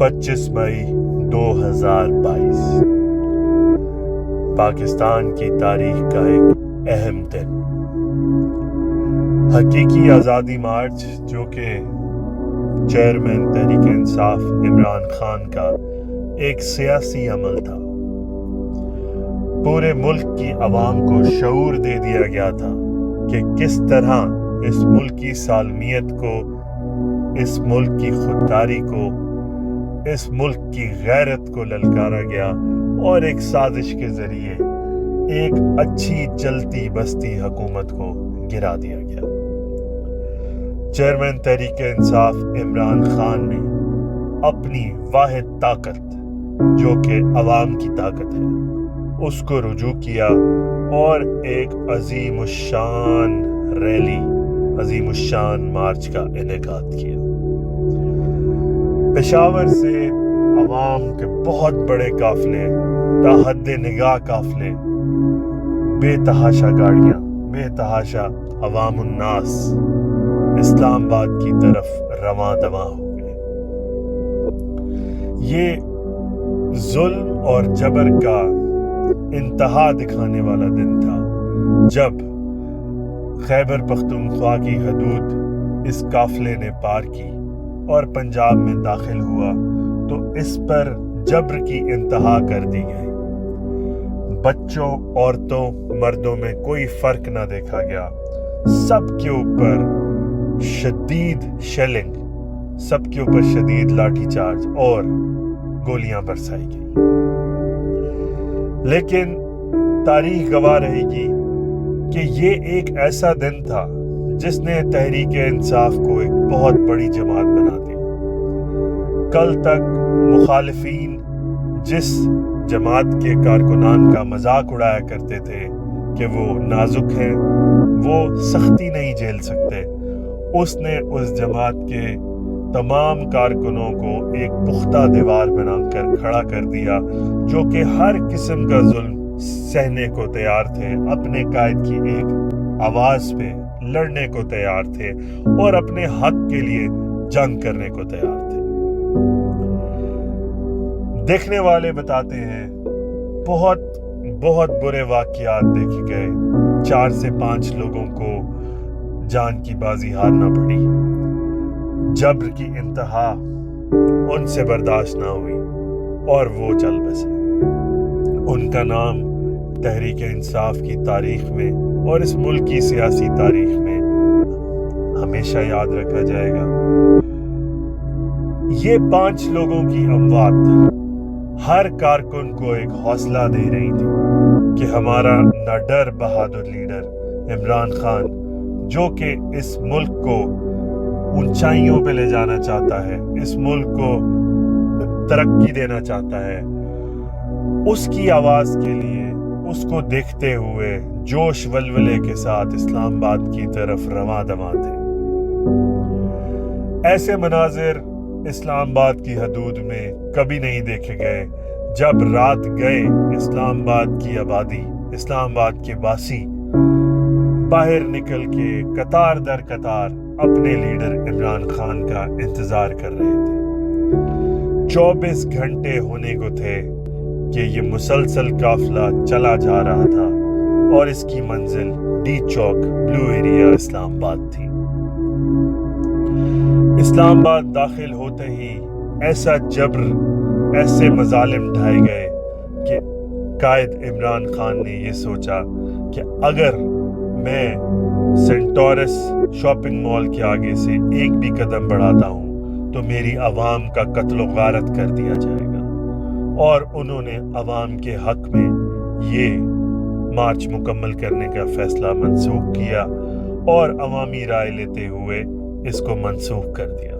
25 مئی 2022 پاکستان کی تاریخ کا ایک اہم دن، حقیقی آزادی مارچ جو کہ چیئرمین تحریک انصاف عمران خان کا ایک سیاسی عمل تھا۔ پورے ملک کی عوام کو شعور دے دیا گیا تھا کہ کس طرح اس ملک کی سالمیت کو، اس ملک کی خودداری کو، اس ملک کی غیرت کو للکارا گیا اور ایک سازش کے ذریعے ایک اچھی چلتی بستی حکومت کو گرا دیا گیا۔ چیئرمین تحریک انصاف عمران خان نے اپنی واحد طاقت جو کہ عوام کی طاقت ہے اس کو رجوع کیا اور ایک عظیم الشان ریلی، عظیم الشان مارچ کا انعقاد کیا۔ پشاور سے عوام کے بہت بڑے قافلے، تا حد نگاہ قافلے، بے تحاشا گاڑیاں، بے تحاشا عوام الناس اسلام آباد کی طرف رواں دواں ہو گئے۔ یہ ظلم اور جبر کا انتہا دکھانے والا دن تھا جب خیبر پختونخوا کی حدود اس قافلے نے پار کی اور پنجاب میں داخل ہوا تو اس پر جبر کی انتہا کر دی گئی۔ بچوں، عورتوں، مردوں میں کوئی فرق نہ دیکھا گیا، سب کے اوپر شدید شیلنگ، سب کے اوپر شدید لاٹھی چارج اور گولیاں برسائی گئی۔ لیکن تاریخ گواہ رہے گی کہ یہ ایک ایسا دن تھا جس نے تحریک انصاف کو ایک بہت بڑی جماعت بنا دیا۔ کل تک مخالفین جس جماعت کے کارکنان کا مذاق اڑایا کرتے تھے کہ وہ نازک ہیں، وہ سختی نہیں جھیل سکتے، اس نے اس جماعت کے تمام کارکنوں کو ایک پختہ دیوار بنا کر کھڑا کر دیا، جو کہ ہر قسم کا ظلم سہنے کو تیار تھے، اپنے قائد کی ایک آواز پہ لڑنے کو تیار تھے اور اپنے حق کے لیے جنگ کرنے کو تیار تھے۔ دیکھنے والے بتاتے ہیں بہت بہت برے واقعات دیکھے گئے، 4 سے 5 لوگوں کو جان کی بازی ہارنا پڑی، جبر کی انتہا ان سے برداشت نہ ہوئی اور وہ چل بسے۔ ان کا نام تحریک انصاف کی تاریخ میں اور اس ملک کی سیاسی تاریخ میں ہمیشہ یاد رکھا جائے گا۔ یہ 5 لوگوں کی اموات ہر کارکن کو ایک حوصلہ دے رہی تھی کہ ہمارا نہ ڈر بہادر لیڈر عمران خان، جو کہ اس ملک کو اونچائیوں پہ لے جانا چاہتا ہے، اس ملک کو ترقی دینا چاہتا ہے، اس کی آواز کے لیے اس کو دیکھتے ہوئے جوش ولولے کے ساتھ اسلام آباد کی طرف رواں دواں تھے۔ ایسے مناظر اسلام آباد کی حدود میں کبھی نہیں دیکھے گئے۔ جب رات گئے اسلام آباد کی آبادی، اسلام آباد کے باسی باہر نکل کے قطار در قطار اپنے لیڈر عمران خان کا انتظار کر رہے تھے۔ 24 گھنٹے ہونے کو تھے کہ یہ مسلسل قافلہ چلا جا رہا تھا اور اس کی منزل ڈی چوک بلو ایریا اسلام آباد تھی۔ اسلام آباد داخل ہوتے ہی ایسا جبر، ایسے مظالم ڈھائے گئے کہ قائد عمران خان نے یہ سوچا کہ اگر میں سینٹورس شاپنگ مال کے آگے سے ایک بھی قدم بڑھاتا ہوں تو میری عوام کا قتل و غارت کر دیا جائے گا، اور انہوں نے عوام کے حق میں یہ مارچ مکمل کرنے کا فیصلہ منسوخ کیا اور عوامی رائے لیتے ہوئے اس کو منسوخ کر دیا۔